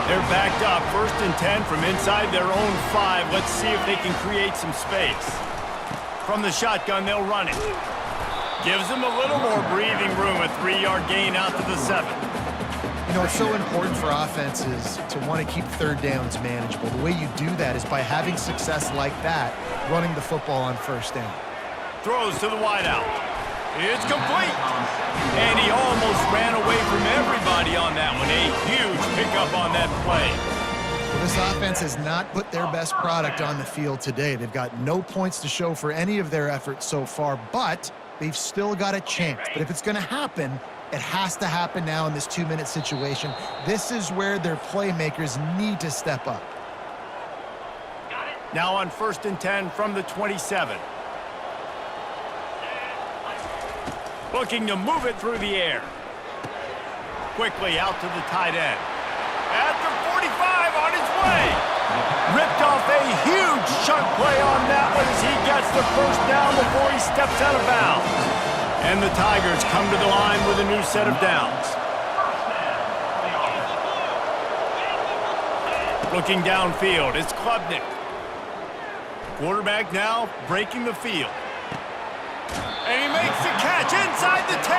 They're backed up, 1st and 10 from inside their own 5. Let's see if they can create some space. From the shotgun, they'll run it. Gives them a little more breathing room, a 3-yard gain out to the 7. You know, it's so important for offenses to want to keep third downs manageable. The way you do that is by having success like that, running the football on 1st down. Throws to the wideout. It's complete. And he almost ran away from everybody on that one. A huge pickup on that play. Well, this offense has not put their best product on the field today. They've got no points to show for any of their efforts so far, but they've still got a chance. But if it's going to happen, it has to happen now in this 2-minute situation. This is where their playmakers need to step up. Now on 1st and 10 from the 27. Looking to move it through the air. Quickly out to the tight end. At the 45 on his way. Ripped off a huge chunk play on that one as he gets the 1st down before he steps out of bounds. And the Tigers come to the line with a new set of downs. Looking downfield, it's Klubnik. Quarterback now breaking the field. And he makes the catch inside the 10.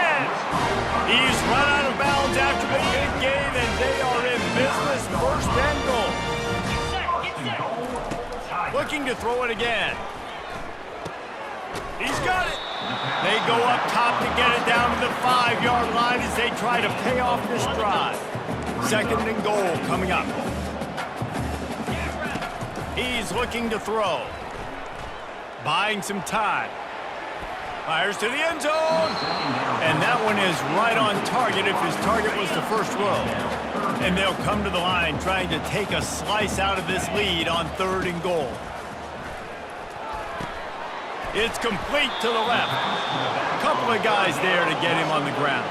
He's run out of bounds after the big gain, and they are in business, 1st and goal. Looking to throw it again. He's got it. They go up top to get it down to the 5-yard line as they try to pay off this drive. 2nd and goal coming up. He's looking to throw. Buying some time. Fires to the end zone. And that one is right on target if his target was the 1st row. And they'll come to the line trying to take a slice out of this lead on 3rd and goal. It's complete to the left. A couple of guys there to get him on the ground.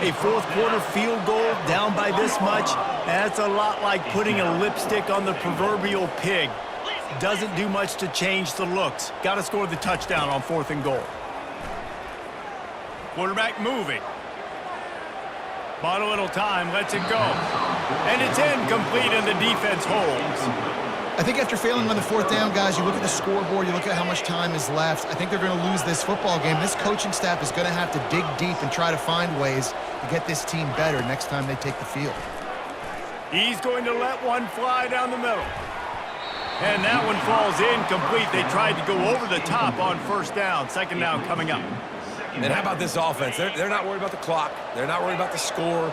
A 4th quarter field goal down by this much, that's a lot like putting a lipstick on the proverbial pig. Doesn't do much to change the looks. Got to score the touchdown on 4th and goal. Quarterback moving. Bought a little time, lets it go. And it's incomplete and the defense holds. I think after failing on the 4th down, guys, you look at the scoreboard, you look at how much time is left. I think they're going to lose this football game. This coaching staff is going to have to dig deep and try to find ways to get this team better next time they take the field. He's going to let one fly down the middle. And that one falls incomplete. They tried to go over the top on 1st down. 2nd down coming up. And how about this offense? They're not worried about the clock. They're not worried about the score.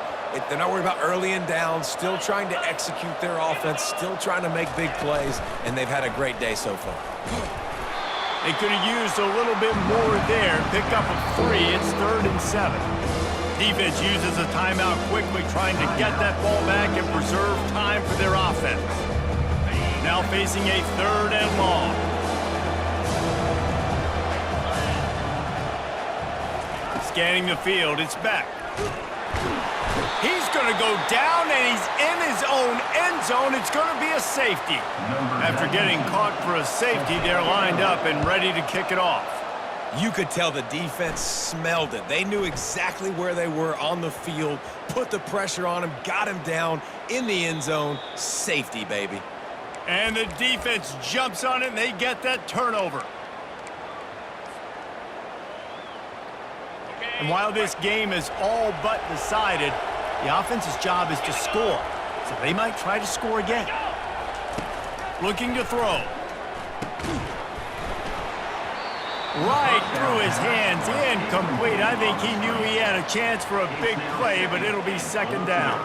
They're not worried about early and down. Still trying to execute their offense. Still trying to make big plays. And they've had a great day so far. They could have used a little bit more there. Pick up a 3. It's 3rd and 7. Defense uses a timeout quickly, trying to get that ball back and preserve time for their offense. Now facing a 3rd and long. Scanning the field, it's back. He's going to go down, and he's in his own end zone. It's going to be a safety. After getting caught for a safety, they're lined up and ready to kick it off. You could tell the defense smelled it. They knew exactly where they were on the field, put the pressure on him, got him down in the end zone. Safety, baby. And the defense jumps on it, and they get that turnover. And while this game is all but decided, the offense's job is to score. So they might try to score again. Looking to throw. Right through his hands, incomplete. I think he knew he had a chance for a big play, but it'll be 2nd down.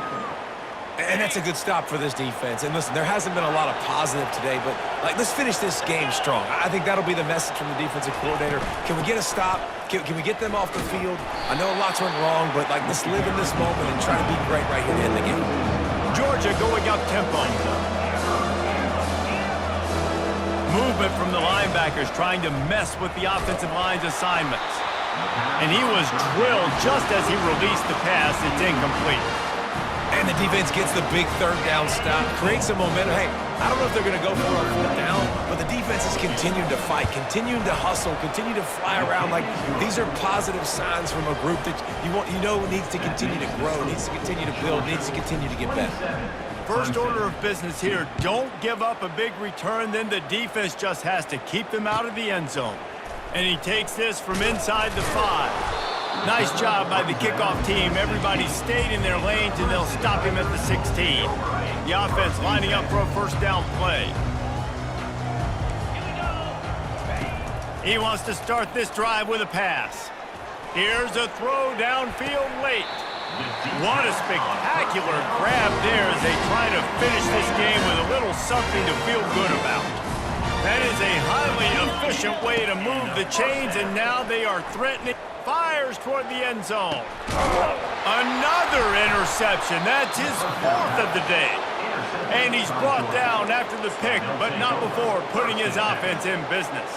And that's a good stop for this defense. And listen, there hasn't been a lot of positive today, but let's finish this game strong. I think that'll be the message from the defensive coordinator. Can we get a stop? Can we get them off the field? I know lots went wrong, but let's live in this moment and try to be great right here to end the game. Georgia going up tempo. Movement from the linebackers trying to mess with the offensive line's assignments. And he was drilled just as he released the pass. It's incomplete. And the defense gets the big 3rd down stop, creates some momentum. Hey, I don't know if they're going to go for a 4th down, but the defense is continuing to fight, continuing to hustle, continue to fly around. These are positive signs from a group that you know needs to continue to grow, needs to continue to build, needs to continue to get better. First order of business here, don't give up a big return, then the defense just has to keep them out of the end zone. And he takes this from inside the 5. Nice job by the kickoff team. Everybody stayed in their lanes, and they'll stop him at the 16. The offense lining up for a first down play. He wants to start this drive with a pass. Here's a throw downfield late. What a spectacular grab there as they try to finish this game with a little something to feel good about. That is a highly efficient way to move the chains, and now they are threatening. Fires toward the end zone. Another interception. That's his 4th of the day. And he's brought down after the pick, but not before putting his offense in business.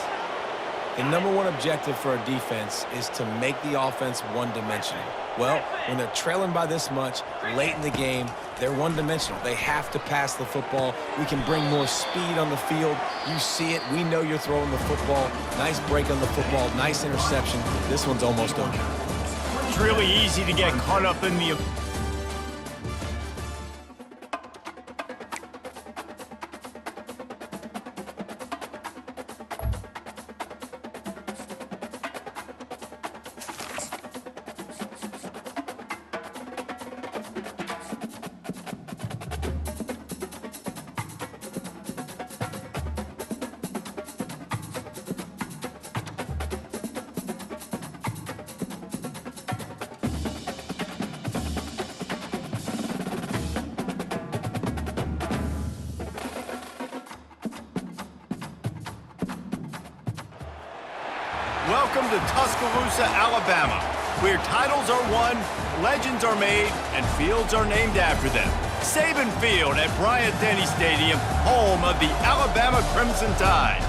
The #1 objective for a defense is to make the offense one-dimensional. Well, when they're trailing by this much late in the game, they're one-dimensional. They have to pass the football. We can bring more speed on the field. You see it. We know you're throwing the football. Nice break on the football. Nice interception. This one's almost over. It's really easy to get caught up in the... Welcome to Tuscaloosa, Alabama, where titles are won, legends are made, and fields are named after them. Saban Field at Bryant-Denny Stadium, home of the Alabama Crimson Tide.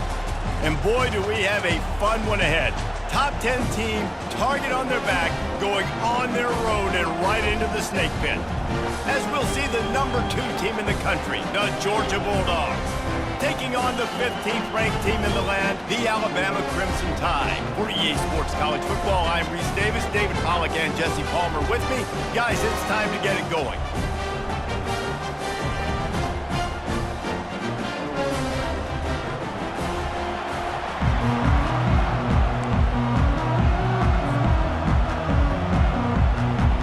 And boy, do we have a fun one ahead. Top 10 team, target on their back, going on their road and right into the snake pit. As we'll see the #2 team in the country, the Georgia Bulldogs, taking on the 15th ranked team in the land, the Alabama Crimson Tide. For EA Sports College Football, I'm Reese Davis, David Pollack, and Jesse Palmer with me. Guys, it's time to get it going.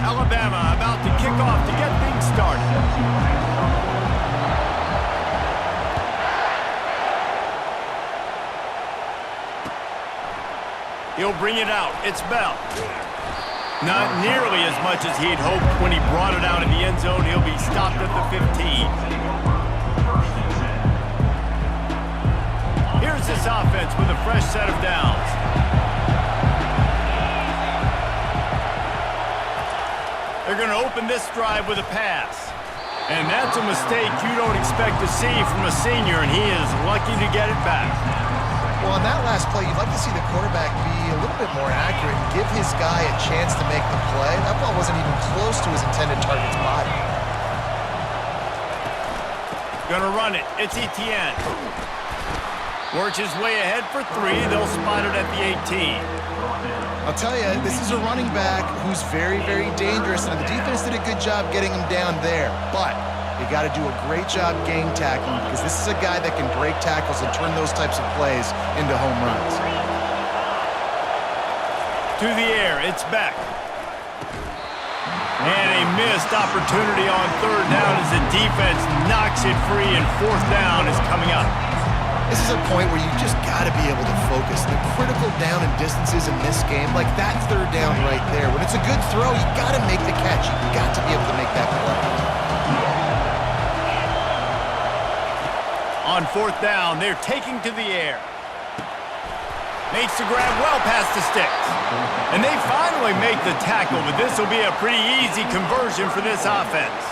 Alabama about to kick off to get things started. He'll bring it out. It's Bell. Not nearly as much as he'd hoped when he brought it out in the end zone. He'll be stopped at the 15. Here's this offense with a fresh set of downs. They're going to open this drive with a pass. And that's a mistake you don't expect to see from a senior, and he is lucky to get it back. Well, on that last play, you'd like to see the quarterback be a little bit more accurate and give his guy a chance to make the play. That ball wasn't even close to his intended target's body. Gonna run it. It's Etienne. Works his way ahead for 3. They'll spot it at the 18. I'll tell you, this is a running back who's very, very dangerous, and the defense did a good job getting him down there. But you got to do a great job game tackling, because this is a guy that can break tackles and turn those types of plays into home runs. To the air, it's Beck. And a missed opportunity on 3rd down as the defense knocks it free, and 4th down is coming up. This is a point where you just got to be able to focus. The critical down and distances in this game, like that 3rd down right there. When it's a good throw, you got to make the catch. You got to be able to make that play. On 4th down, they're taking to the air. Makes the grab well past the sticks. And they finally make the tackle, but this will be a pretty easy conversion for this offense.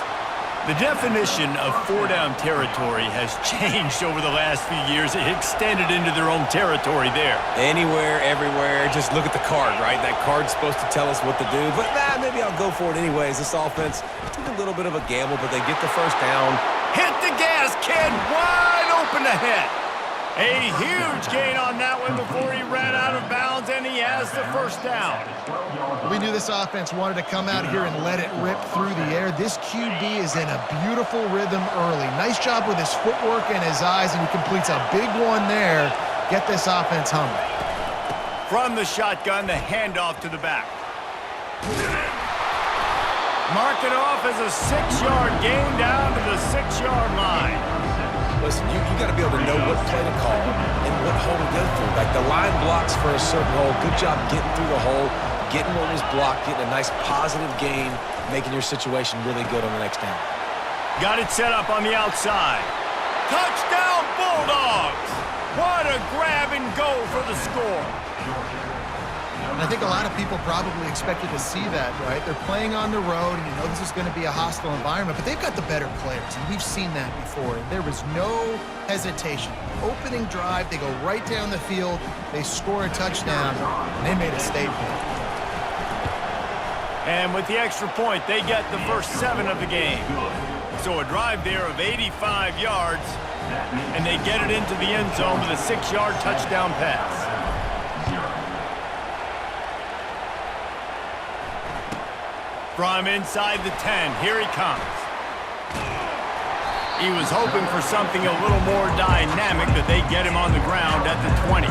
The definition of 4-down territory has changed over the last few years. It extended into their own territory there. Anywhere, everywhere, just look at the card, right? That card's supposed to tell us what to do, but maybe I'll go for it anyways. This offense took a little bit of a gamble, but they get the 1st down. Hit the gas, kid! Wide open ahead. A huge gain on that one before he ran out of bounds, and he has the first down. We knew this offense wanted to come out here and let it rip through the air. This QB is in a beautiful rhythm early. Nice job with his footwork and his eyes, and he completes a big one there. Get this offense humming. From the shotgun, the handoff to the back. Mark it off as a 6-yard gain down to the 6-yard line. Listen, you got to be able to know what play to call and what hole to go through. Like the line blocks for a certain hole. Good job getting through the hole, getting what was blocked, getting a nice positive gain, making your situation really good on the next down. Got it set up on the outside. Touchdown, Bulldogs! What a grab and go for the score. And I think a lot of people probably expected to see that, right? They're playing on the road, and you know this is going to be a hostile environment, but they've got the better players, and we've seen that before. And there was no hesitation. Opening drive, they go right down the field, they score a touchdown, and they made a statement. And with the extra point, they get the first 7 of the game. So a drive there of 85 yards, and they get it into the end zone with a 6-yard touchdown pass. From inside the 10, here he comes. He was hoping for something a little more dynamic, but they get him on the ground at the 20.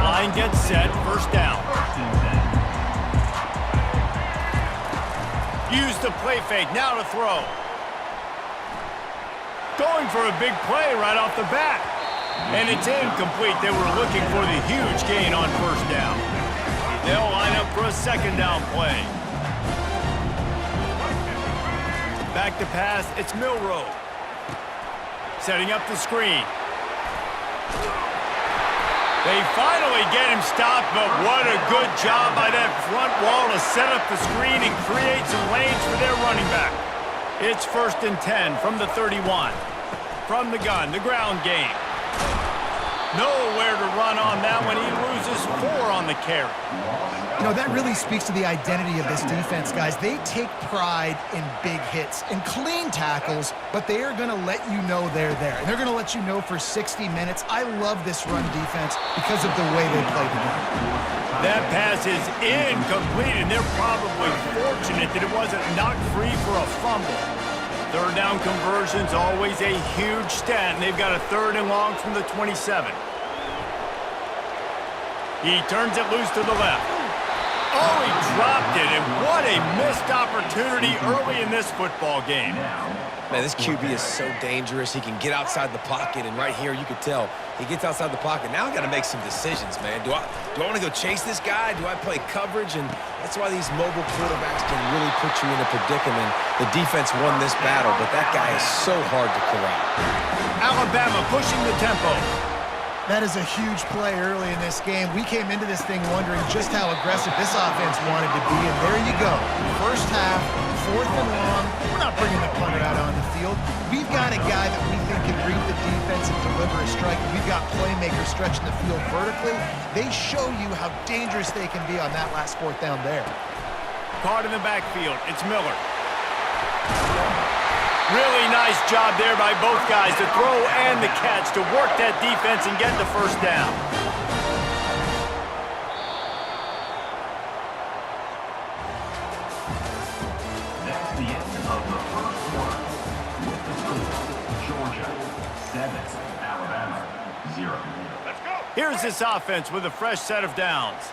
Line gets set, first down. Use the play fake, now to throw. Going for a big play right off the bat. And it's incomplete. They were looking for the huge gain on first down. They'll line up for a second down play. Back to pass, it's Milroe. Setting up the screen. They finally get him stopped, but what a good job by that front wall to set up the screen and create some lanes for their running back. It's 1st and 10 from the 31. From the gun, the ground game. Nowhere to run on that one. He loses 4 on the carry. You know, that really speaks to the identity of this defense, guys. They take pride in big hits and clean tackles, but they are going to let you know they're there. And they're going to let you know for 60 minutes. I love this run defense because of the way they play the game. That pass is incomplete, and they're probably fortunate that it wasn't knocked free for a fumble. Third down conversion's always a huge stat, and they've got a 3rd and long from the 27. He turns it loose to the left. Oh, he dropped it, and what a missed opportunity early in this football game. Man, this QB is so dangerous. He can get outside the pocket, and right here you could tell he gets outside the pocket. Now I got to make some decisions, man. Do I want to go chase this guy? Do I play coverage? And that's why these mobile quarterbacks can really put you in a predicament. The defense won this battle, but that guy is so hard to corral. Alabama pushing the tempo. That is a huge play early in this game. We came into this thing wondering just how aggressive this offense wanted to be, and there you go. First half, 4th and long. We're not bringing the punter out on the field. We've got a guy that we think can read the defense and deliver a strike. We've got playmakers stretching the field vertically. They show you how dangerous they can be on that last 4th down there. Caught in the backfield. It's Miller. Really nice job there by both guys, the throw and the catch, to work that defense and get the first down. That's the end of the first quarter. With the score, Georgia 7, Alabama 0. Let's go. Here's this offense with a fresh set of downs.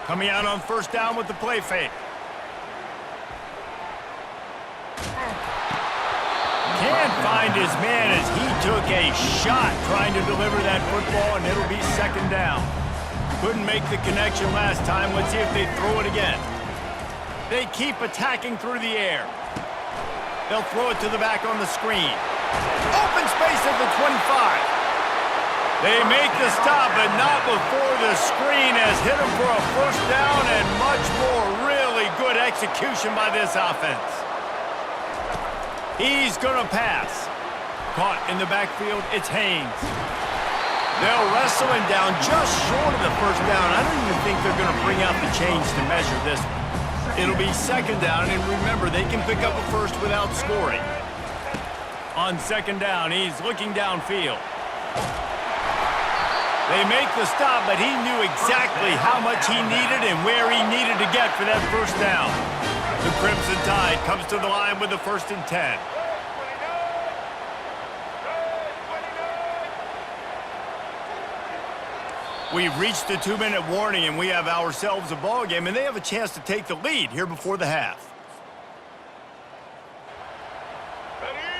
Coming out on first down with the play fake. Can't find his man as he took a shot trying to deliver that football, and it'll be second down. Couldn't make the connection last time. Let's see if they throw it again. They keep attacking through the air. They'll throw it to the back on the screen. Open space at the 25. They make the stop, but not before the screen has hit him for a first down, and much more really good execution by this offense. He's going to pass. Caught in the backfield, it's Haynes. They'll wrestle him down just short of the first down. I don't even think they're going to bring out the chains to measure this one. It'll be second down, and remember, they can pick up a first without scoring. On second down, he's looking downfield. They make the stop, but he knew exactly how much he needed and where he needed to get for that first down. The Crimson Tide comes to the line with the 1st and 10. We've reached the 2-minute warning, and we have ourselves a ball game, and they have a chance to take the lead here before the half.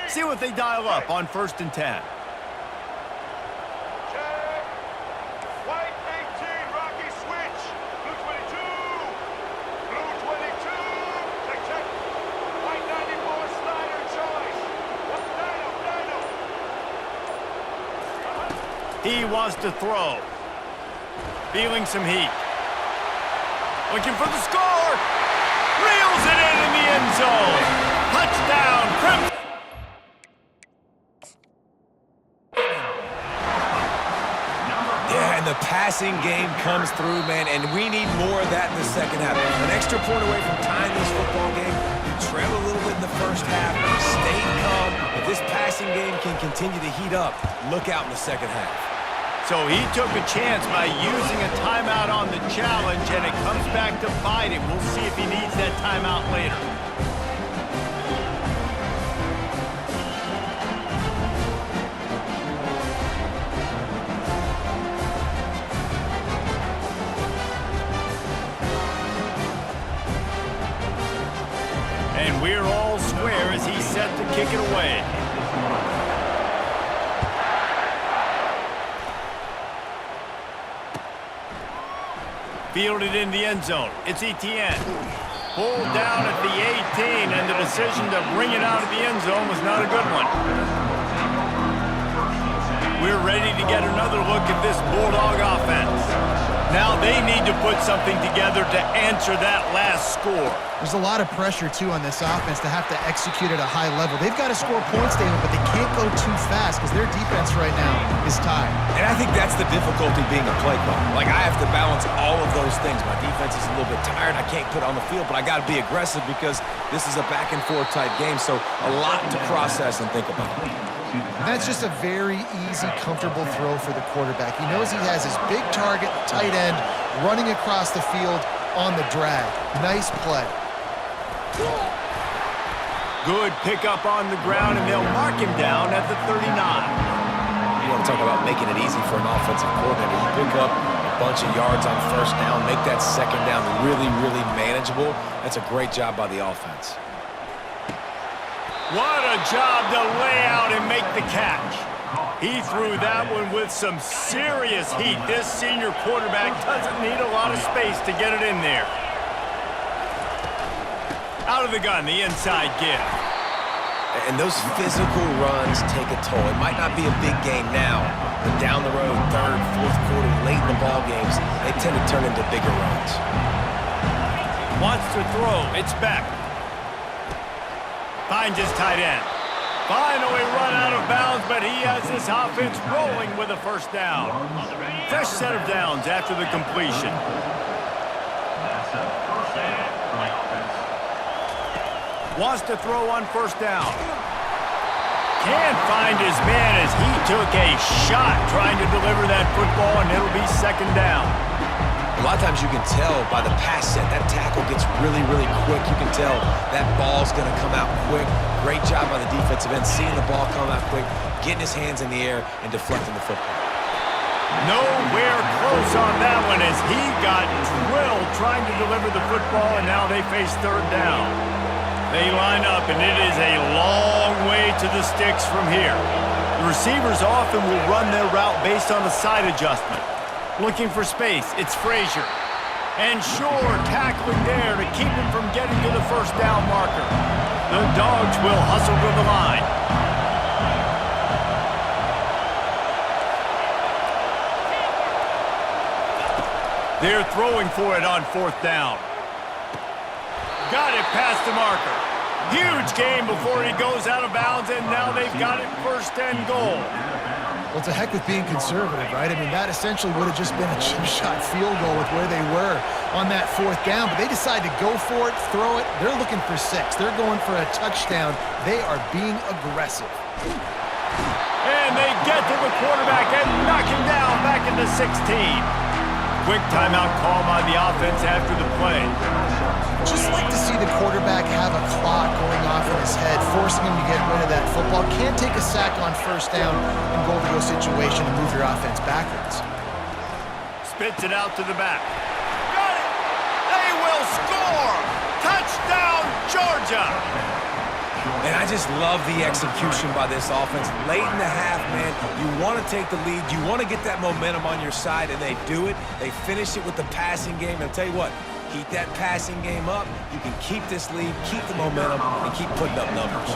See what they dial up on 1st and 10. He wants to throw. Feeling some heat. Looking for the score. Reels it in the end zone. Touchdown, Crimson. Yeah, and the passing game comes through, man, and we need more of that in the second half. An extra point away from tying this football game. You trail a little bit in the first half. Stay calm. If this passing game can continue to heat up, look out in the second half. So he took a chance by using a timeout on the challenge, and it comes back to bite him. We'll see if he needs that timeout later. And we're all square as he's set to kick it away. Fielded in the end zone. It's Etienne. Pulled down at the 18, and the decision to bring it out of the end zone was not a good one. We're ready to get another look at this Bulldog offense. Now they need to put something together to answer that last score. There's a lot of pressure, too, on this offense to have to execute at a high level. They've got to score points, David, but they can't go too fast because their defense right now is tired. And I think that's the difficulty being a play caller. Like, I have to balance all of those things. My defense is a little bit tired. I can't put on the field, but I got to be aggressive because this is a back-and-forth type game, so a lot to process and think about. That's just a very easy, comfortable throw for the quarterback. He knows he has his big target, tight end, running across the field on the drag. Nice play. Good pickup on the ground, and they'll mark him down at the 39. You want to talk about making it easy for an offensive coordinator. You pick up a bunch of yards on first down, make that second down really, really manageable. That's a great job by the offense. What a job to lay out and make the catch. He threw that one with some serious heat. This senior quarterback doesn't need a lot of space to get it in there. Out of the gun, the inside give. And those physical runs take a toll. It might not be a big game now, but down the road, third, fourth quarter, late in the ball games, they tend to turn into bigger runs. Wants to throw. It's Beck. Finds his tight end. Finally run out of bounds, but he has this offense rolling with a first down. Fresh set of downs after the completion. Wants to throw on first down. Can't find his man as he took a shot trying to deliver that football, and it'll be second down. A lot of times you can tell by the pass set, that tackle gets really, really quick. You can tell that ball's going to come out quick. Great job by the defensive end, seeing the ball come out quick, getting his hands in the air, and deflecting the football. Nowhere close on that one as he got drilled trying to deliver the football, and now they face third down. They line up, and it is a long way to the sticks from here. The receivers often will run their route based on a side adjustment. Looking for space, it's Frazier. And Shore tackling there to keep him from getting to the first down marker. The Dogs will hustle to the line. They're throwing for it on fourth down. Got it past the marker. Huge game before he goes out of bounds, and now they've got it first and goal. Well, it's a heck with being conservative, right? I mean, that essentially would have just been a chip shot field goal with where they were on that 4th down, but they decide to go for it, throw it. They're looking for 6. They're going for a touchdown. They are being aggressive. And they get to the quarterback and knock him down back into 16. Quick timeout call by the offense after the play. Just like to see the quarterback have a clock going off in his head, forcing him to get rid of that football. Can't take a sack on 1st down in goal-to-go situation and move your offense backwards. Spits it out to the back. Got it! They will score! Touchdown, Georgia! And I just love the execution by this offense. Late in the half, man, you want to take the lead. You want to get that momentum on your side, and they do it. They finish it with the passing game. And I'll tell you what, keep that passing game up. You can keep this lead, keep the momentum, and keep putting up numbers.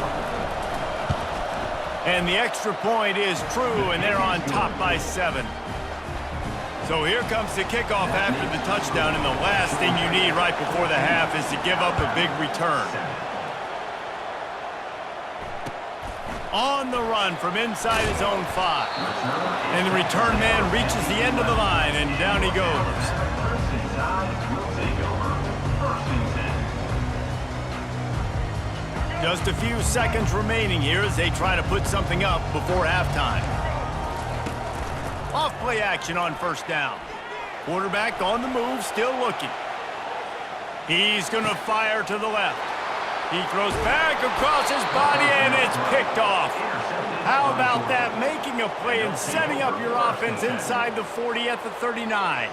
And the extra point is true, and they're on top by 7. So here comes the kickoff after the touchdown, and the last thing you need right before the half is to give up a big return. On the run from inside his own 5. And the return man reaches the end of the line, and down he goes. Just a few seconds remaining here as they try to put something up before halftime. Off play action on 1st down. Quarterback on the move, still looking. He's going to fire to the left. He throws back across his body, and it's picked off. How about that? Making a play and setting up your offense inside the 40 at the 39.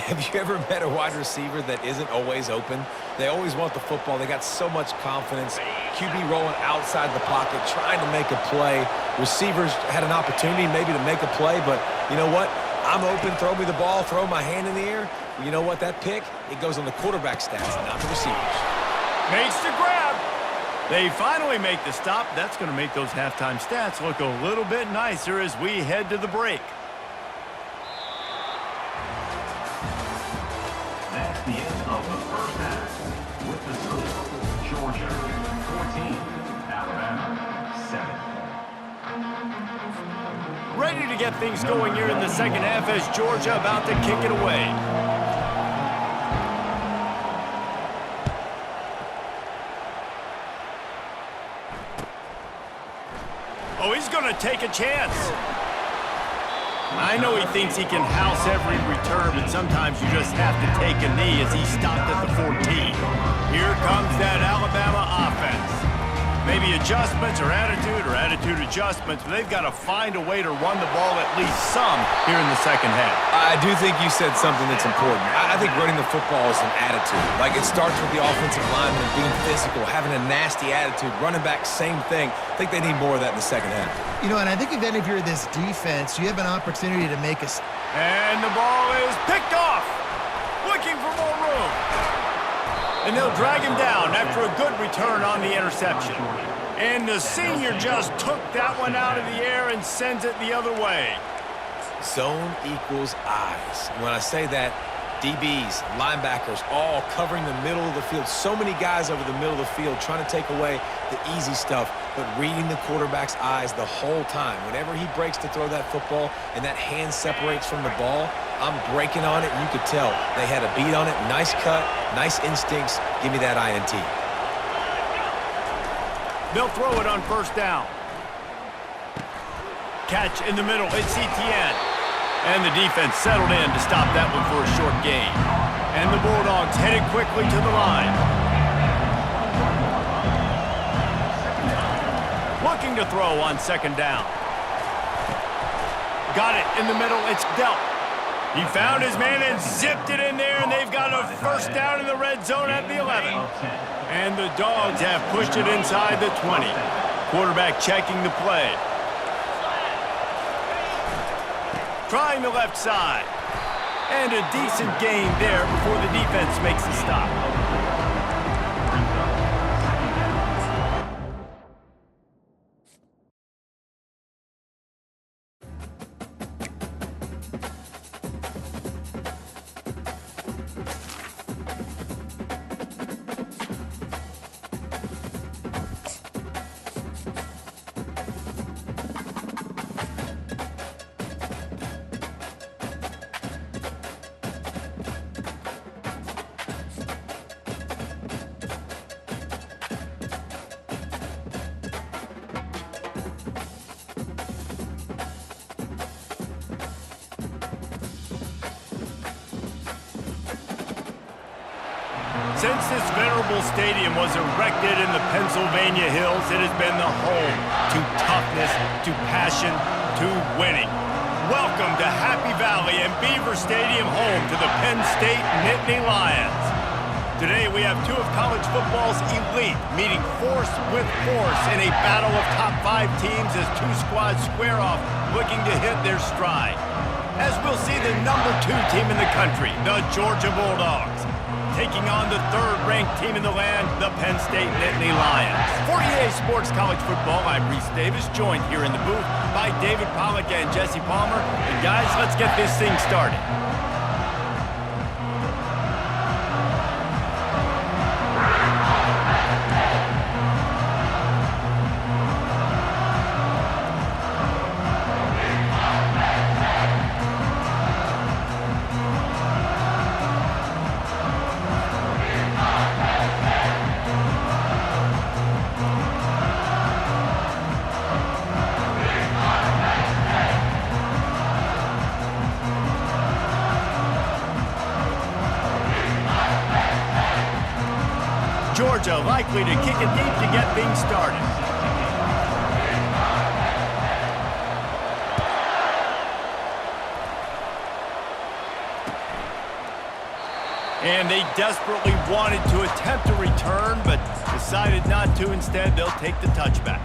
Have you ever met a wide receiver that isn't always open? They always want the football. They got so much confidence. QB rolling outside the pocket, trying to make a play. Receivers had an opportunity maybe to make a play, but you know what? I'm open, throw me the ball, throw my hand in the air. You know what? That pick, it goes on the quarterback stats, not the receivers. Makes the grab. They finally make the stop. That's going to make those halftime stats look a little bit nicer as we head to the break. That's the end of the 1st half. With the score, Georgia 14, Alabama 7. Ready to get things going here in the 2nd half as Georgia about to kick it away. Oh, he's going to take a chance. I know he thinks he can house every return, but sometimes you just have to take a knee as he stopped at the 14. Here comes that Alabama offense. Maybe adjustments or attitude adjustments, but they've got to find a way to run the ball at least some here in the 2nd half. I do think you said something that's important. I think running the football is an attitude. Like, it starts with the offensive lineman being physical, having a nasty attitude. Running back, same thing. I think they need more of that in the 2nd half. You know, and I think then if you're this defense, you have an opportunity to make a... And the ball is picked off. Looking for more room. And they'll drag him down after a good return on the interception. And the senior just took that one out of the air and sends it the other way. Zone equals eyes. When I say that, DBs, linebackers, all covering the middle of the field. So many guys over the middle of the field trying to take away the easy stuff, but reading the quarterback's eyes the whole time. Whenever he breaks to throw that football and that hand separates from the ball, I'm breaking on it, and you could tell they had a beat on it. Nice cut, nice instincts. Give me that INT. They'll throw it on 1st down. Catch in the middle. It's Etienne. And the defense settled in to stop that one for a short gain. And the Bulldogs headed quickly to the line. Looking to throw on 2nd down. Got it in the middle. It's Delp. He found his man and zipped it in there, and they've got a 1st down in the red zone at the 11. And the Dogs have pushed it inside the 20. Quarterback checking the play. Trying the left side. And a decent gain there before the defense makes the stop. Since this venerable stadium was erected in the Pennsylvania Hills, it has been the home to toughness, to passion, to winning. Welcome to Happy Valley and Beaver Stadium, home to the Penn State Nittany Lions. Today we have two of college football's elite meeting force with force in a battle of top 5 teams as two squads square off, looking to hit their stride. As we'll see the number 2 team in the country, the Georgia Bulldogs, taking on the 3rd-ranked team in the land, the Penn State Nittany Lions. For EA Sports College Football, I'm Reese Davis, joined here in the booth by David Pollack and Jesse Palmer. And guys, let's get this thing started. Georgia likely to kick it deep to get things started. And they desperately wanted to attempt a return, but decided not to. Instead, they'll take the touchback.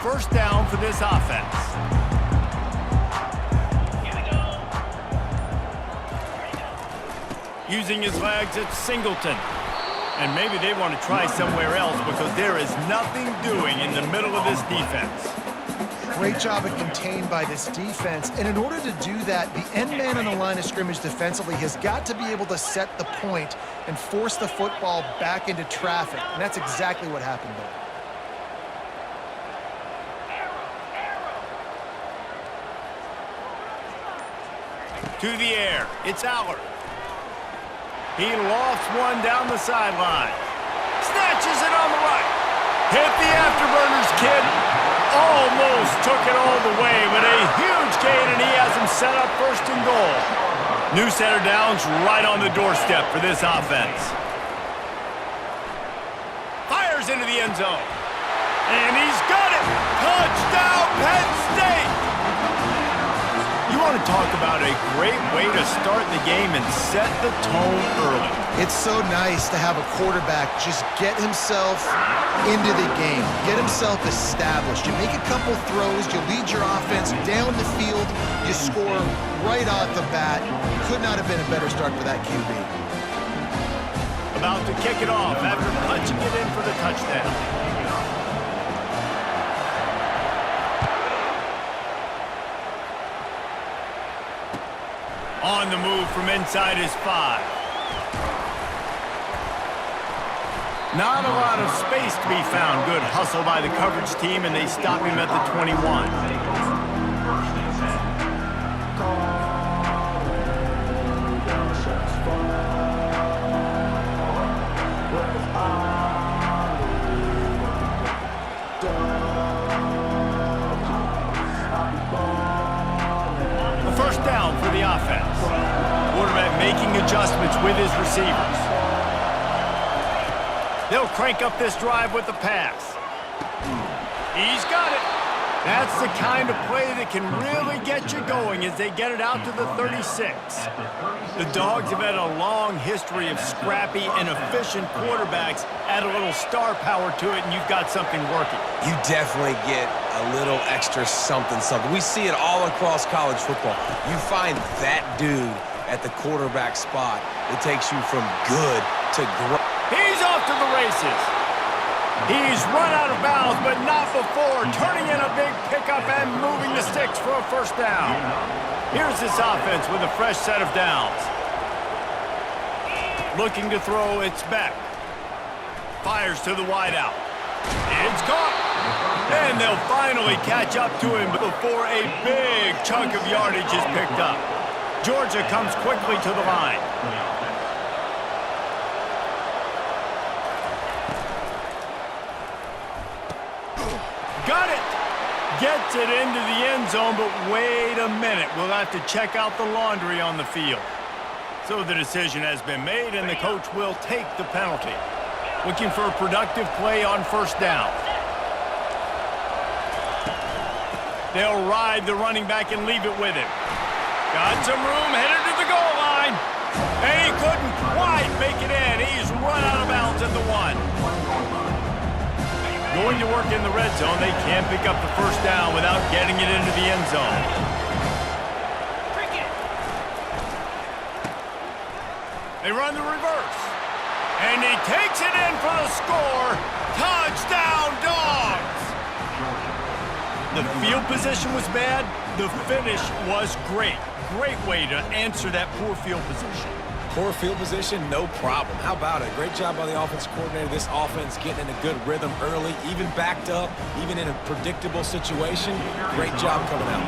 First down for this offense. Using his legs, it's Singleton. And maybe they want to try somewhere else because there is nothing doing in the middle of this defense. Great job of contained by this defense. And in order to do that, the end man on the line of scrimmage defensively has got to be able to set the point and force the football back into traffic. And that's exactly what happened there. To the air, it's Allard. He lofts one down the sideline. Snatches it on the right. Hit the afterburners, kid. Almost took it all the way, but a huge gain, and he has him set up 1st and goal. New center downs right on the doorstep for this offense. Fires into the end zone. And he's got it. Touchdown, Penn State. You want to talk about a great way to start the game and set the tone early. It's so nice to have a quarterback just get himself into the game, get himself established. You make a couple throws, you lead your offense down the field, you score right off the bat. Could not have been a better start for that QB. About to kick it off after punching it in for the touchdown. On the move from inside his 5. Not a lot of space to be found. Good hustle by the coverage team, and they stop him at the 21. First down for the offense. Quarterback making adjustments with his receivers. They'll crank up this drive with the pass. He's got it. That's the kind of play that can really get you going as they get it out to the 36. The Dogs have had a long history of scrappy and efficient quarterbacks. Add a little star power to it, and you've got something working. You definitely get a little extra something. We see it all across college football. You find that dude at the quarterback spot, it takes you from good to great. He's off to the races. He's run out of bounds, but not before turning in a big pickup and moving the sticks for a first down. Here's this offense with a fresh set of downs. Looking to throw, it's Beck. Fires to the wideout. It's caught. And they'll finally catch up to him before a big chunk of yardage is picked up. Georgia comes quickly to the line. got it. Gets it into the end zone, but wait a minute. We'll have to check out the laundry on the field. So the decision has been made, and the coach will take the penalty. Looking for a productive play on first down. They'll ride the running back and leave it with him. Got some room, headed to the goal line. And he couldn't quite make it in. He's run out of bounds at the 1. Going to work in the red zone, they can't pick up the first down without getting it into the end zone. They run the reverse. And he takes it in for the score. Touchdown, Dogs! The field position was bad. The finish was great. Great way to answer that poor field position. Poor field position, no problem. How about it? Great job by the offensive coordinator. This offense getting in a good rhythm early, even backed up, even in a predictable situation. Great job coming out.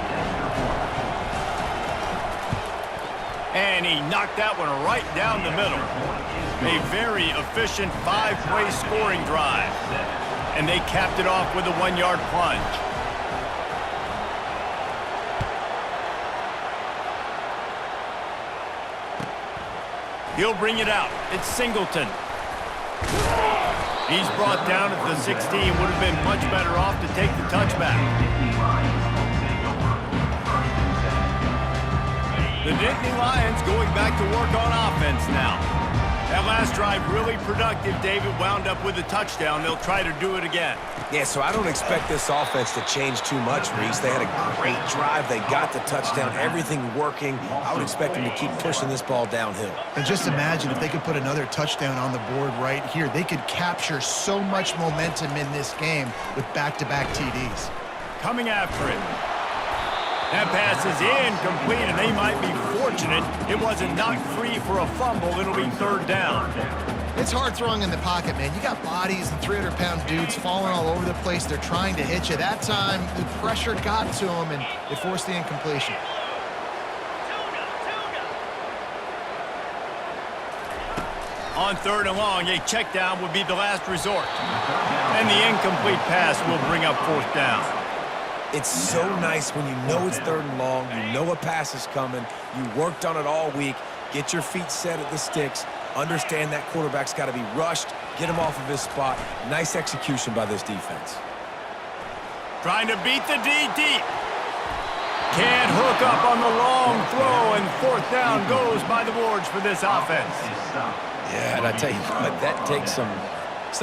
And he knocked that one right down the middle. A very efficient 5-play scoring drive. And they capped it off with a 1-yard plunge. He'll bring it out. It's Singleton. He's brought down at the 16. Would have been much better off to take the touchback. The Nittany Lions going back to work on offense now. That last drive really productive. David wound up with a touchdown. They'll try to do it again. Yeah, so I don't expect this offense to change too much, Reese. They had a great drive. They got the touchdown. Everything working. I would expect them to keep pushing this ball downhill. And just imagine if they could put another touchdown on the board right here. They could capture so much momentum in this game with back-to-back TDs. Coming after it. That pass is incomplete, and they might be fortunate it wasn't knocked free for a fumble. It'll be third down. It's hard throwing in the pocket, man. You got bodies and 300-pound dudes falling all over the place. They're trying to hit you. That time, the pressure got to them, and it forced the incompletion. On third and long, a check down would be the last resort. And the incomplete pass will bring up fourth down. It's so nice when you know it's third and long, you know a pass is coming, you worked on it all week, get your feet set at the sticks, understand that quarterback's got to be rushed, get him off of his spot. Nice execution by this defense. Trying to beat the D deep. Can't hook up on the long throw, and fourth down goes by the boards for this offense. Yeah, and I tell you what, that takes some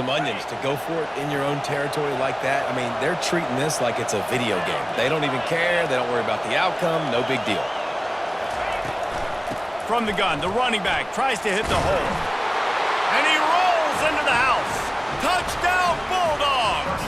onions to go for it in your own territory like that. I mean, they're treating this like it's a video game. They don't even care. They don't worry about the outcome. No big deal. From the gun, the running back tries to hit the hole. And he rolls into the house. Touchdown, Bulldogs!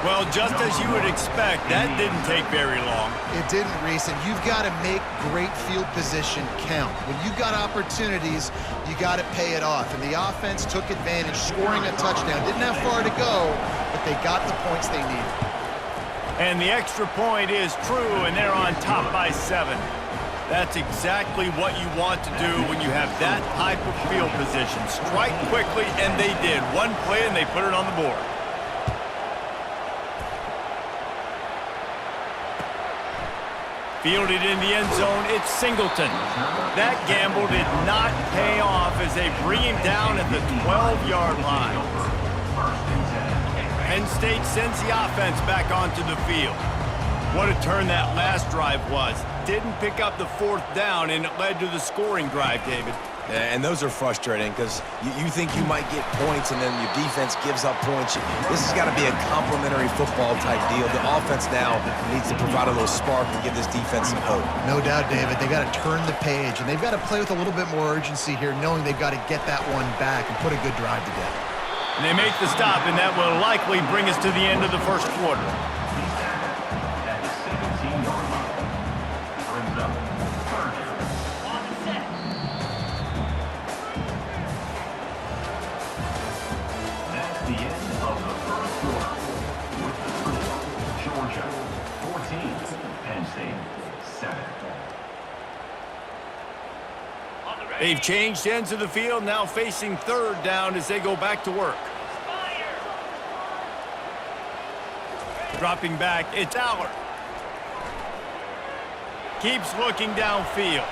Well, just as you would expect, that didn't take very long. It didn't, Reese, and you've got to make great field position count. When you've got opportunities, you got to pay it off. And the offense took advantage, scoring a touchdown. Didn't have far to go, but they got the points they needed. And the extra point is true, and they're on top by 7. That's exactly what you want to do when you have that type of field position. Strike quickly, and they did. One play, and they put it on the board. Fielded in the end zone, it's Singleton. That gamble did not pay off as they bring him down at the 12-yard line. Penn State sends the offense back onto the field. What a turn that last drive was. Didn't pick up the fourth down, and it led to the scoring drive, David. And those are frustrating because you think you might get points and then your defense gives up points. This has got to be a complementary football type deal. The offense now needs to provide a little spark and give this defense some hope. No doubt, David. They've got to turn the page, and they've got to play with a little bit more urgency here, knowing they've got to get that one back and put a good drive together. And they make the stop, and that will likely bring us to the end of the first quarter. At the 17-yard line, brings up third down. That's the end of the first quarter. With the score, Georgia 14, Penn State 7. They've changed ends of the field, now facing third down as they go back to work. Dropping back, it's Allard. Keeps looking downfield.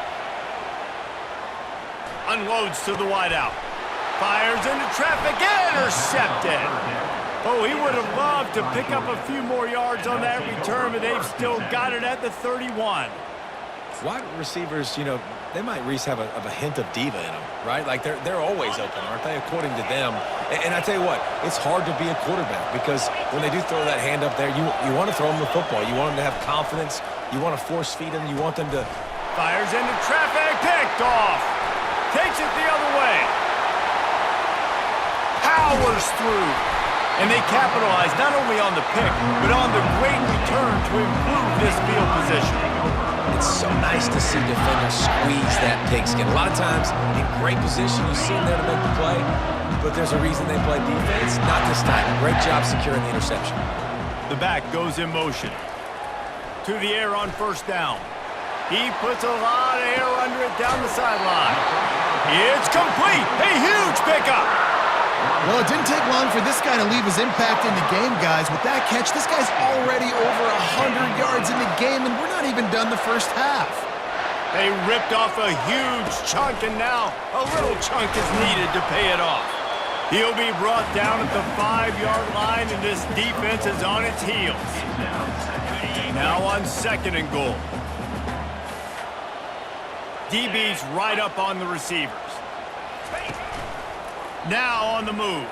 Unloads to the wideout. Fires into traffic, intercepted. Oh, he would have loved to pick up a few more yards on that return, but they've still got it at the 31. Wide receivers, you know, they might at least have a hint of diva in them, right? Like they're always open, aren't they, according to them? And I tell you what, it's hard to be a quarterback because when they do throw that hand up there, you want to throw them the football. You want them to have confidence. You want to force feed them. You want them to... Fires into traffic, picked off. Takes it the other way. Powers through. And they capitalize not only on the pick, but on the great return to improve this field position. It's so nice to see defenders squeeze that pigskin. A lot of times, in great position, you see them there to make the play, but there's a reason they play defense. Not this time. Great job securing the interception. The back goes in motion. To the air on first down. He puts a lot of air under it down the sideline. It's complete. A huge pickup. Well, it didn't take long for this guy to leave his impact in the game, guys. With that catch, this guy's already over 100 yards in the game, and we're not even done the first half. They ripped off a huge chunk, and now a little chunk is needed to pay it off. He'll be brought down at the 5-yard line, and this defense is on its heels. Now on second and goal. DB's right up on the receivers. Now on the move.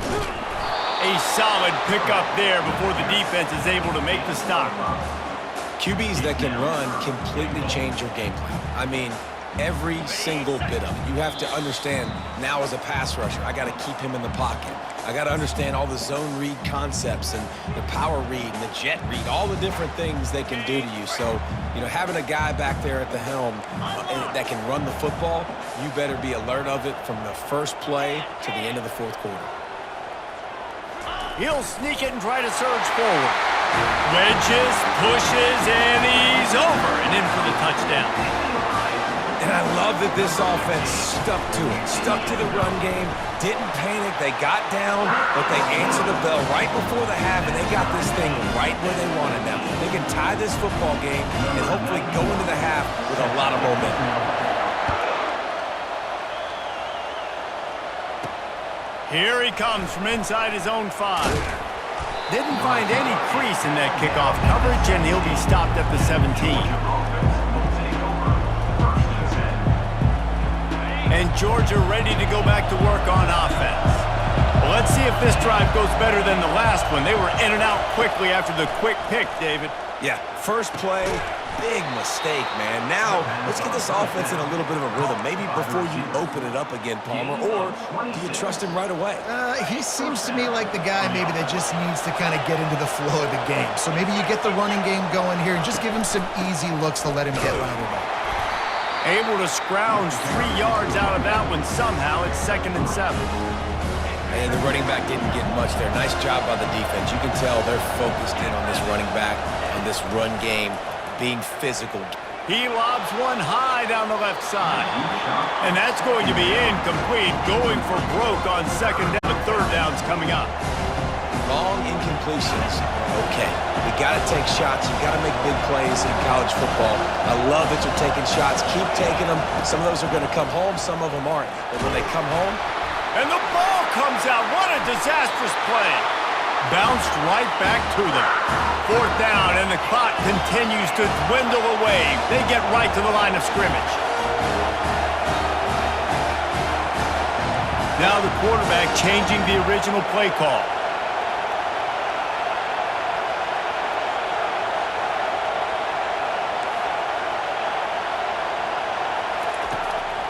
A solid pickup there before the defense is able to make the stop. QBs that can run completely change your game plan. I mean, every single bit of it. You have to understand, now as a pass rusher, I got to keep him in the pocket. I got to understand all the zone read concepts and the power read and the jet read, all the different things they can do to you. So, you know, having a guy back there at the helm that can run the football, you better be alert of it from the first play to the end of the fourth quarter. He'll sneak it and try to surge forward. Wedges, pushes, and he's over and in for the touchdown. And I love that this offense stuck to it, stuck to the run game, didn't panic, they got down, but they answered the bell right before the half, and they got this thing right where they want it now. They can tie this football game and hopefully go into the half with a lot of momentum. Here he comes from inside his own 5. Didn't find any crease in that kickoff coverage, and he'll be stopped at the 17. And Georgia ready to go back to work on offense. Well, let's see if this drive goes better than the last one. They were in and out quickly after the quick pick, David. Yeah, first play, big mistake, man. Now, let's get this offense in a little bit of a rhythm. Maybe before you open it up again, Palmer, or do you trust him right away? He seems to me like the guy maybe that just needs to kind of get into the flow of the game. So maybe you get the running game going here and just give him some easy looks to let him get rounded up. Able to scrounge 3 yards out of that one somehow. It's 2nd and 7. And the running back didn't get much there. Nice job by the defense. You can tell they're focused in on this running back, on this run game, being physical. He lobs one high down the left side. And that's going to be incomplete. Going for broke on 2nd down. 3rd down's coming up. Long incompletions are okay. You got to take shots. You got to make big plays in college football. I love that you're taking shots. Keep taking them. Some of those are going to come home. Some of them aren't. But when they come home... And the ball comes out. What a disastrous play. Bounced right back to them. 4th down, and the clock continues to dwindle away. They get right to the line of scrimmage. Now the quarterback changing the original play call.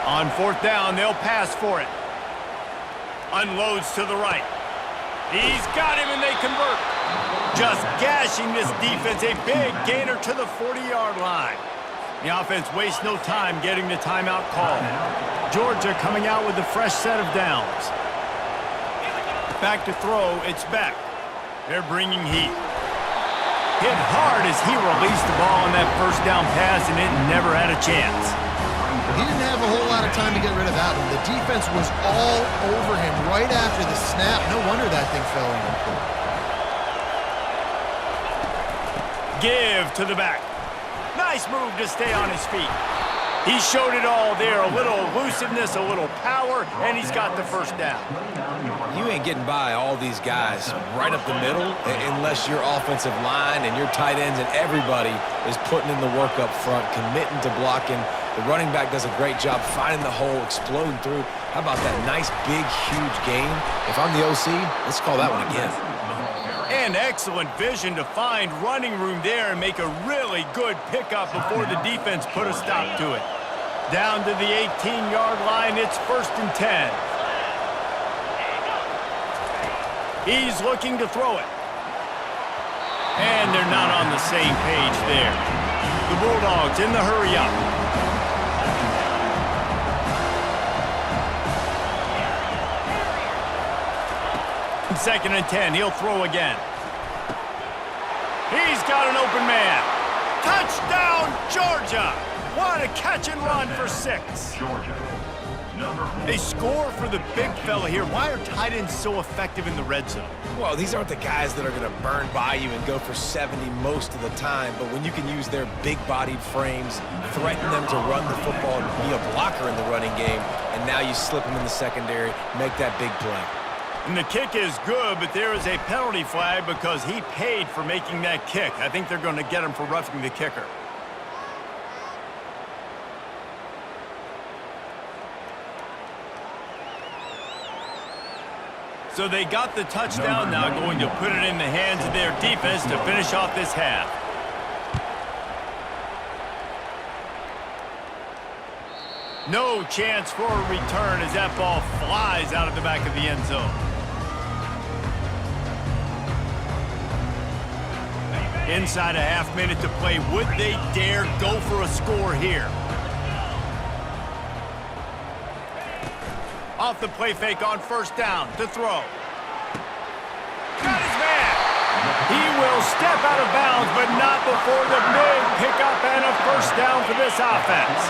On 4th down, they'll pass for it. Unloads to the right. He's got him, and they convert. Just gashing this defense. A big gainer to the 40-yard line. The offense wastes no time getting the timeout call. Georgia coming out with a fresh set of downs. Back to throw, it's Beck. They're bringing heat. Hit hard as he released the ball on that first down pass, and it never had a chance. He didn't have a whole lot of time to get rid of that one. The defense was all over him right after the snap. No wonder that thing fell in. give to the back. Nice move to stay on his feet. He showed it all there, a little elusiveness, a little power, and he's got the first down. You ain't getting by all these guys right up the middle unless your offensive line and your tight ends and everybody is putting in the work up front, committing to blocking. The running back does a great job finding the hole, exploding through. How about that nice, big, huge gain? If I'm the OC, let's call that one again. And excellent vision to find running room there and make a really good pickup before the defense put a stop to it. Down to the 18-yard line, it's 1st and 10. He's looking to throw it. And they're not on the same page there. The Bulldogs in the hurry up. 2nd and 10. He'll throw again. He's got an open man. Touchdown, Georgia! What a catch and run for 6. Georgia. Number 4. They score for the big fella here. Why are tight ends so effective in the red zone? Well, these aren't the guys that are going to burn by you and go for 70 most of the time, but when you can use their big-bodied frames, threaten them to run the football and be a blocker in the running game, and now you slip them in the secondary, make that big play. And the kick is good, but there is a penalty flag because he paid for making that kick. I think they're going to get him for roughing the kicker. So they got the touchdown, now going to put it in the hands of their defense to finish off this half. No chance for a return as that ball flies out of the back of the end zone. Inside a half minute to play. Would they dare go for a score here? Off the play fake on 1st down to throw. Got his man. He will step out of bounds, but not before the big pickup and a 1st down for this offense.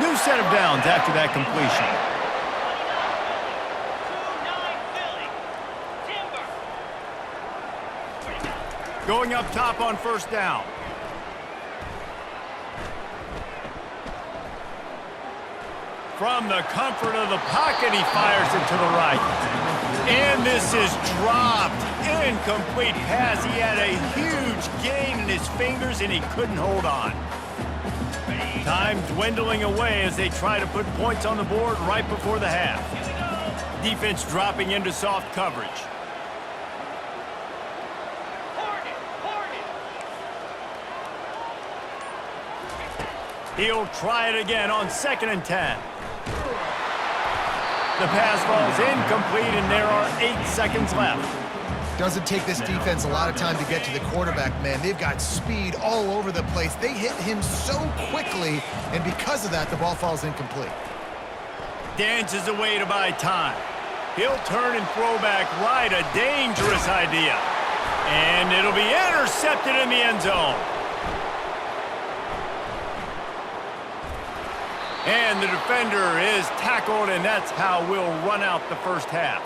New set of downs after that completion. Going up top on 1st down. From the comfort of the pocket, he fires it to the right. And this is dropped. Incomplete pass. He had a huge gain in his fingers, and he couldn't hold on. Time dwindling away as they try to put points on the board right before the half. Defense dropping into soft coverage. He'll try it again on 2nd and 10. The pass falls incomplete, and there are 8 seconds left. Doesn't take this defense a lot of time to get to the quarterback, man. They've got speed all over the place. They hit him so quickly, and because of that, the ball falls incomplete. Dances away to buy time. He'll turn and throw back right, a dangerous idea. And it'll be intercepted in the end zone. And the defender is tackled, and that's how we'll run out the first half.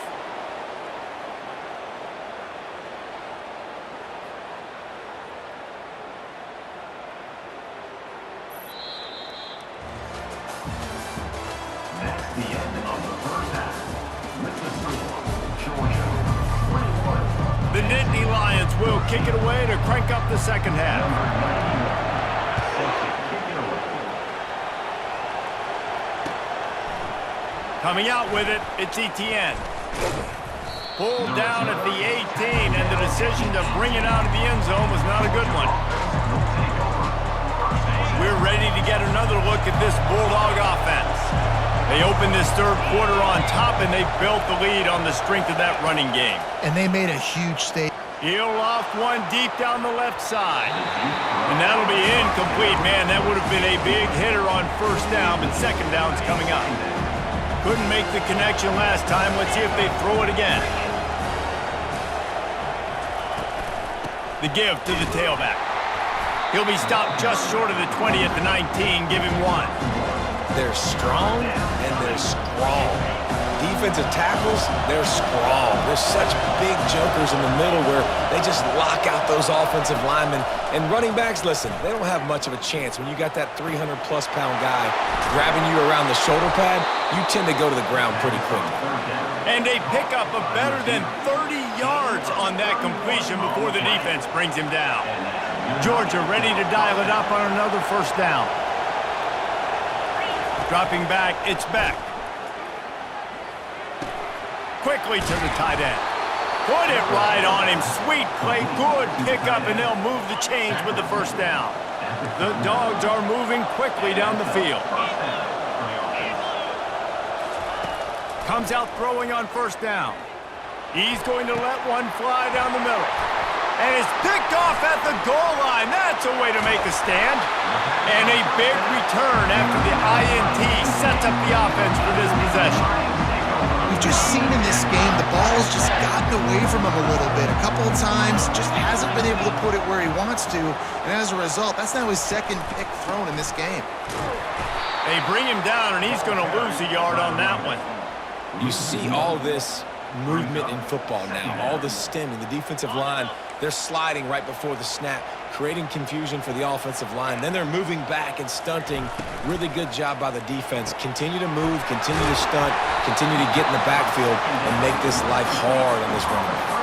That's the end of the first half. With the score, Georgia 21. The Nittany Lions will kick it away to crank up the second half. Coming out with it, it's Etienne. Pulled down at the 18, and the decision to bring it out of the end zone was not a good one. We're ready to get another look at this Bulldog offense. They opened this third quarter on top, and they built the lead on the strength of that running game. And they made a huge statement. He'll loft one deep down the left side. And that'll be incomplete. Man, that would have been a big hitter on 1st down, but 2nd down's coming up. Couldn't make the connection last time. Let's see if they throw it again. The give to the tailback. He'll be stopped just short of the 20 at the 19. Give him 1. They're strong and they're strong. defensive tackles, they're strong. There's such big jokers in the middle where they just lock out those offensive linemen. And running backs, listen, they don't have much of a chance. When you got that 300-plus pound guy grabbing you around the shoulder pad, you tend to go to the ground pretty quickly. And a pickup of better than 30 yards on that completion before the defense brings him down. Georgia ready to dial it up on another first down. Dropping back, it's Beck. Quickly to the tight end. Put it right on him. Sweet play, good pickup, and they'll move the chains with the first down. The Dogs are moving quickly down the field. Comes out throwing on first down. He's going to let one fly down the middle. And it's picked off at the goal line. That's a way to make a stand. And a big return after the INT sets up the offense for this possession. We've just seen in this game the ball's just gotten away from him a little bit. A couple of times, just hasn't been able to put it where he wants to. And as a result, that's now his second pick thrown in this game. They bring him down, and he's going to lose a yard on that one. You see all this movement in football now, all the stemming, the defensive line, they're sliding right before the snap, creating confusion for the offensive line. Then they're moving back and stunting. Really good job by the defense. Continue to move, continue to stunt, continue to get in the backfield and make this life hard on this running back.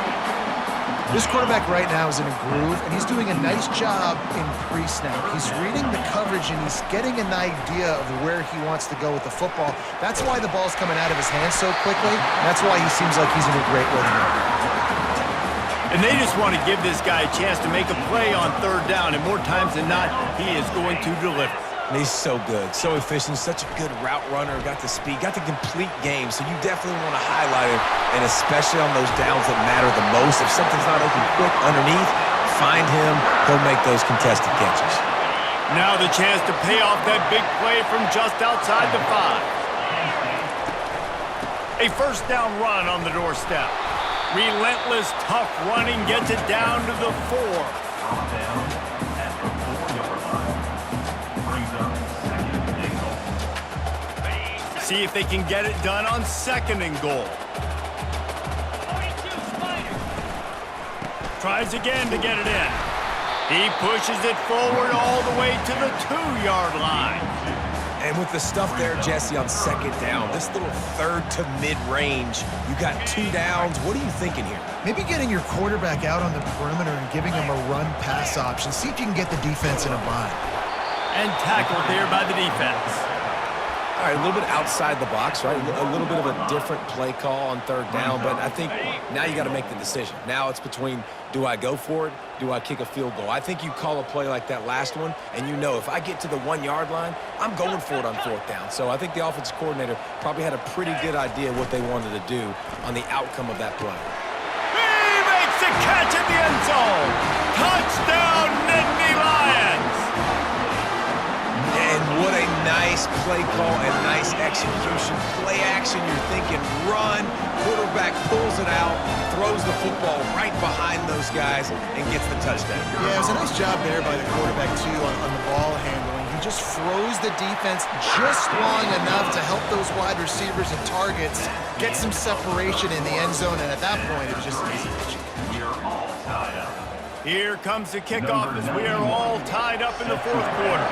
This quarterback right now is in a groove, and he's doing a nice job in pre-snap. He's reading the coverage, and he's getting an idea of where he wants to go with the football. That's why the ball's coming out of his hands so quickly. That's why he seems like he's in a great rhythm. And they just want to give this guy a chance to make a play on third down, and more times than not, he is going to deliver. And he's so good, so efficient, such a good route runner, got the speed, got the complete game, so you definitely want to highlight him, and especially on those downs that matter the most. If something's not open quick underneath, find him, he'll make those contested catches. Now the chance to pay off that big play from just outside the 5. A first down run on the doorstep. Relentless, tough running gets it down to the 4. See if they can get it done on second and goal. Tries again to get it in. He pushes it forward all the way to the 2-yard line. And with the stuff there, Jesse, on second down, this little third to mid-range, you got 2 downs. What are you thinking here? Maybe getting your quarterback out on the perimeter and giving him a run-pass option. See if you can get the defense in a bind. And tackled there by the defense. All right, a little bit outside the box, right? A little bit of a different play call on third down, but I think now you got to make the decision. Now it's between, do I go for it? Do I kick a field goal? I think you call a play like that last one, and you know if I get to the 1-yard line, I'm going for it on fourth down. So I think the offensive coordinator probably had a pretty good idea what they wanted to do on the outcome of that play. He makes the catch in the end zone. Touchdown, Nittany Lions. And what a nice play call and nice execution. Play action, you're thinking run. Quarterback pulls it out, throws the football right behind those guys, and gets the touchdown. Yeah, it was a nice job there by the quarterback, too, on the ball handling. He just froze the defense just long enough to help those wide receivers and targets get some separation in the end zone, and at that point, it was just an easy pitch. Here comes the kickoff as we are all tied up in the fourth quarter.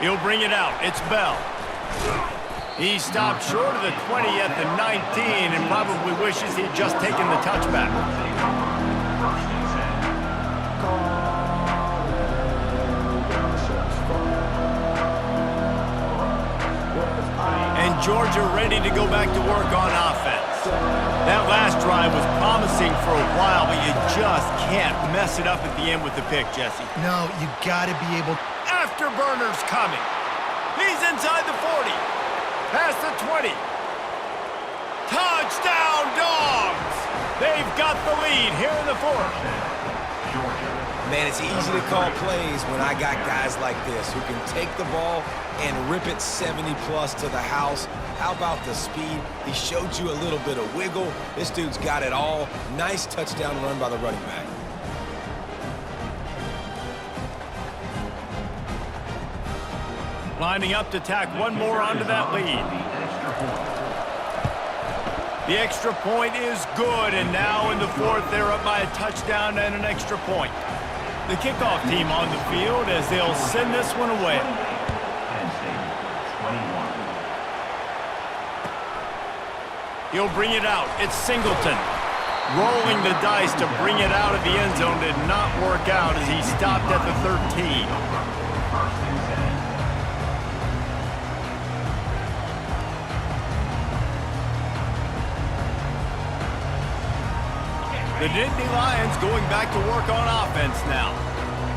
He'll bring it out. It's Bell. He stopped short of the 20 at the 19 and probably wishes he'd just taken the touchback. And Georgia ready to go back to work on offense. That last drive was promising for a while, but you just can't mess it up at the end with the pick, Jesse. No, you got to be able to. Afterburner's coming. He's inside the 40. Past the 20. Touchdown, Dogs! They've got the lead here in the fourth. Man, it's easy to call plays when I got guys like this who can take the ball and rip it 70-plus to the house. How about the speed? He showed you a little bit of wiggle. This dude's got it all. Nice touchdown run by the running back. Lining up to tack one more onto that lead. The extra point is good, and now in the fourth, they're up by a touchdown and an extra point. The kickoff team on the field as they'll send this one away. He'll bring it out. It's Singleton. Rolling the dice to bring it out of the end zone did not work out as he stopped at the 13. The Nittany Lions going back to work on offense now.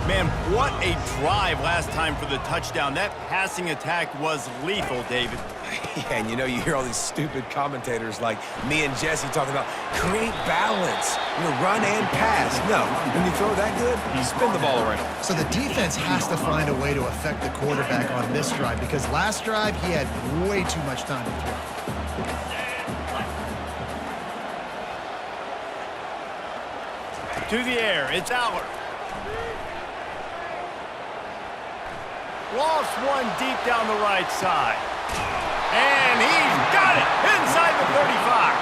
Man, what a drive last time for the touchdown. That passing attack was lethal, David. Yeah, and you know, you hear all these stupid commentators like me and Jesse talking about create balance, run and pass. No, when you throw that good, you spin the ball around. So the defense has to find a way to affect the quarterback on this drive because last drive he had way too much time to throw. To the air, it's Aller. Lost one deep down the right side. And he's got it inside the 35.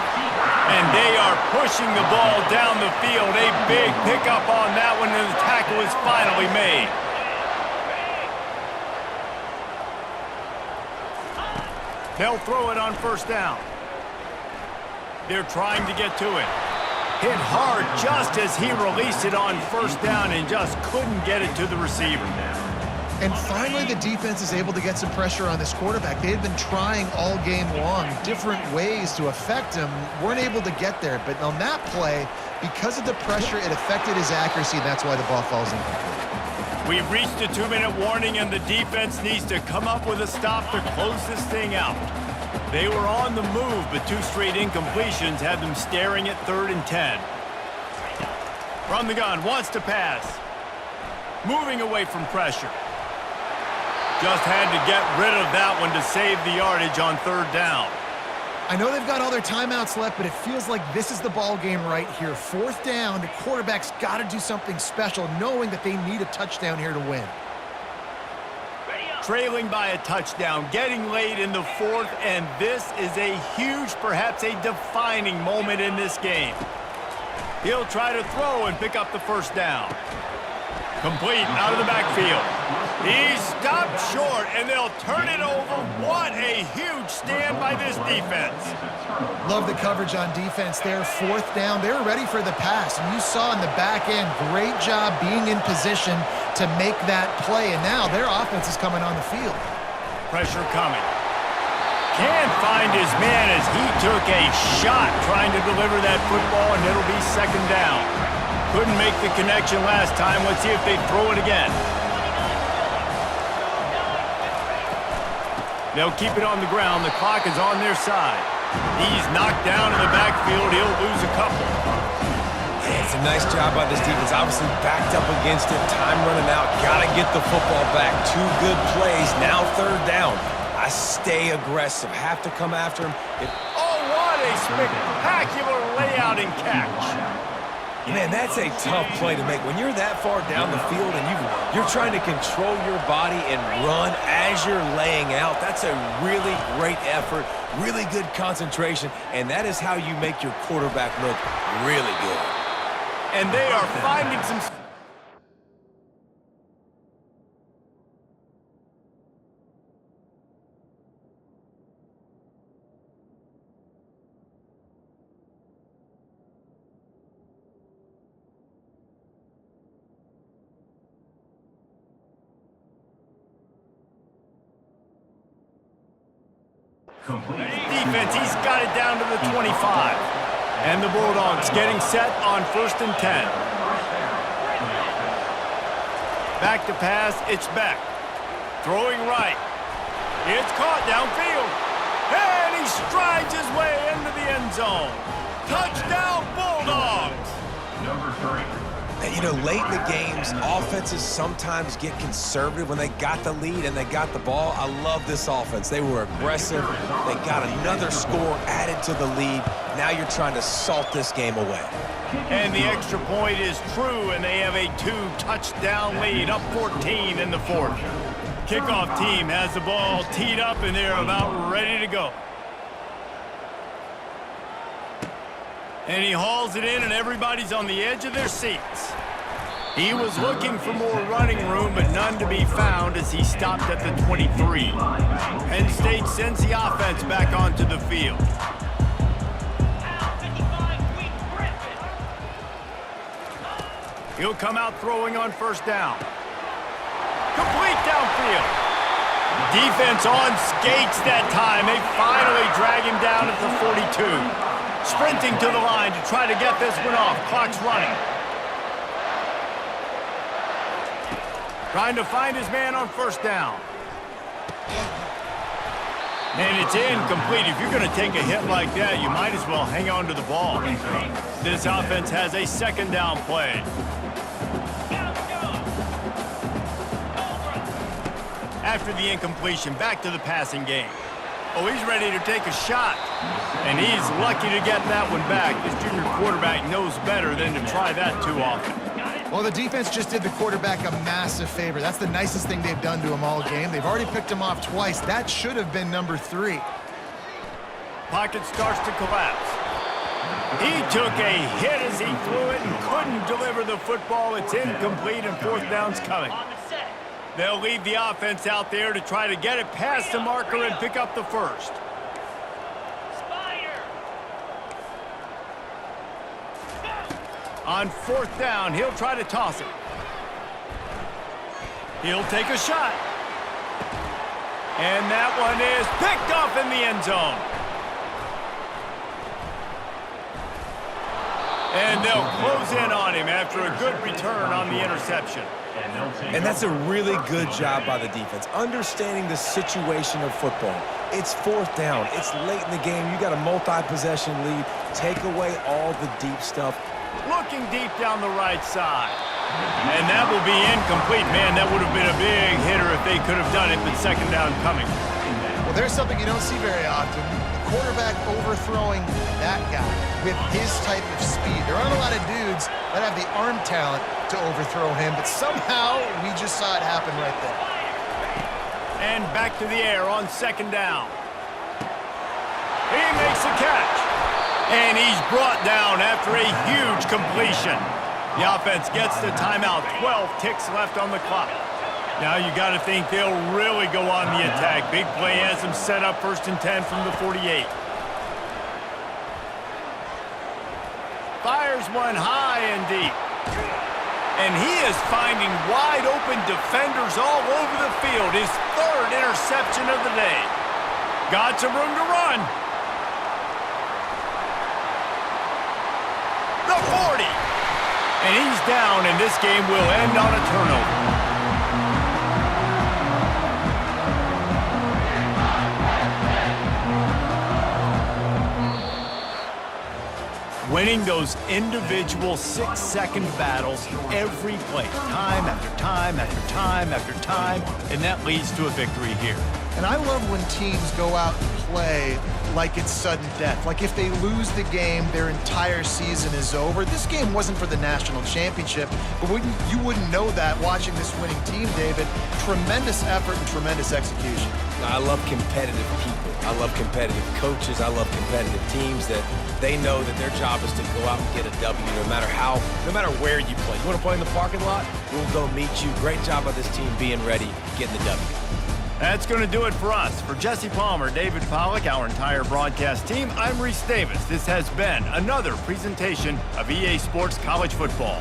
And they are pushing the ball down the field. A big pickup on that one, and the tackle is finally made. They'll throw it on first down. They're trying to get to it. Hit hard just as he released it on first down and just couldn't get it to the receiver. And finally, the defense is able to get some pressure on this quarterback. They had been trying all game long different ways to affect him, weren't able to get there. But on that play, because of the pressure, it affected his accuracy, and that's why the ball falls incomplete. We've reached a 2-minute warning, and the defense needs to come up with a stop to close this thing out. They were on the move, but 2 straight incompletions had them staring at 3rd and 10. From the gun, wants to pass. Moving away from pressure. Just had to get rid of that one to save the yardage on 3rd down. I know they've got all their timeouts left, but it feels like this is the ball game right here. 4th down, the quarterback's got to do something special, knowing that they need a touchdown here to win. Trailing by a touchdown, getting late in the 4th, and this is a huge, perhaps a defining moment in this game. He'll try to throw and pick up the first down. Complete out of the backfield. He stopped short, and they'll turn it over. What a huge stand by this defense. Love the coverage on defense there. 4th down, they were ready for the pass. And you saw in the back end, great job being in position to make that play. And now their offense is coming on the field. Pressure coming. Can't find his man as he took a shot trying to deliver that football, and it'll be 2nd down. Couldn't make the connection last time. Let's see if they throw it again. They'll keep it on the ground. The clock is on their side. He's knocked down in the backfield. He'll lose a couple. Yeah, it's a nice job by this defense. Obviously backed up against it. Time running out. Got to get the football back. 2 good plays. Now 3rd down. I stay aggressive. Have to come after him. Oh, what a spectacular layout and catch. Man, that's a tough play to make. When you're that far down the field and you're trying to control your body and run as you're laying out, that's a really great effort, really good concentration, and that is how you make your quarterback look really good. And they are finding some... Defense, he's got it down to the 25. And the Bulldogs getting set on 1st and 10. Back to pass, it's Beck. Throwing right. It's caught downfield. And he strides his way into the end zone. Touchdown, Bulldogs! Number 3. You know, late in the games, offenses sometimes get conservative when they got the lead and they got the ball. I love this offense. They were aggressive. They got another score added to the lead. Now you're trying to salt this game away. And the extra point is true, and they have a 2-touchdown lead, up 14 in the 4th. kickoff team has the ball teed up, and they're about ready to go. And he hauls it in, and everybody's on the edge of their seats. He was looking for more running room, but none to be found as he stopped at the 23. Penn State sends the offense back onto the field. He'll come out throwing on first down. Complete downfield. Defense on skates that time. They finally drag him down at the 42. Sprinting to the line to try to get this one off. Clock's running. Trying to find his man on first down. And it's incomplete. If you're going to take a hit like that, you might as well hang on to the ball. This offense has a second down play. After the incompletion, back to the passing game. Oh, he's ready to take a shot. And he's lucky to get that one back. This junior quarterback knows better than to try that too often. Well, the defense just did the quarterback a massive favor. That's the nicest thing they've done to him all game. They've already picked him off twice. That should have been number 3. Pocket starts to collapse. He took a hit as he threw it and couldn't deliver the football. It's incomplete, and fourth down's coming. They'll leave the offense out there to try to get it past the marker and pick up the first. On fourth down, he'll try to toss it. He'll take a shot. And that one is picked off in the end zone. And they'll close in on him after a good return on the interception. And that's a really good job by the defense, understanding the situation of football. It's fourth down. It's late in the game. You got a multi-possession lead. Take away all the deep stuff. Looking deep down the right side. And that will be incomplete. Man, that would have been a big hitter if they could have done it, but second down coming. Well, there's something you don't see very often. The quarterback overthrowing that guy with his type of speed. There aren't a lot of dudes that have the arm talent to overthrow him, but somehow we just saw it happen right there. And back to the air on second down. He makes a catch. And he's brought down after a huge completion. The offense gets the timeout. 12 ticks left on the clock. Now you got to think they'll really go on the attack. Big play has them set up 1st and 10 from the 48. Fires one high and deep. And he is finding wide open defenders all over the field. His 3rd interception of the day. Got some room to run. The 40. And he's down, and this game will end on a turnover. Winning those individual 6-second battles every play, time after time after time after time, and that leads to a victory here. And I love when teams go out and play like it's sudden death. Like if they lose the game, their entire season is over. This game wasn't for the national championship, but you wouldn't know that watching this winning team, David. Tremendous effort and tremendous execution. I love competitive people. I love competitive coaches. I love competitive teams that they know that their job is to go out and get a W no matter where you play. You want to play in the parking lot? We'll go meet you. Great job by this team being ready, getting the W. That's going to do it for us. For Jesse Palmer, David Pollack, our entire broadcast team, I'm Reese Davis. This has been another presentation of EA Sports College Football.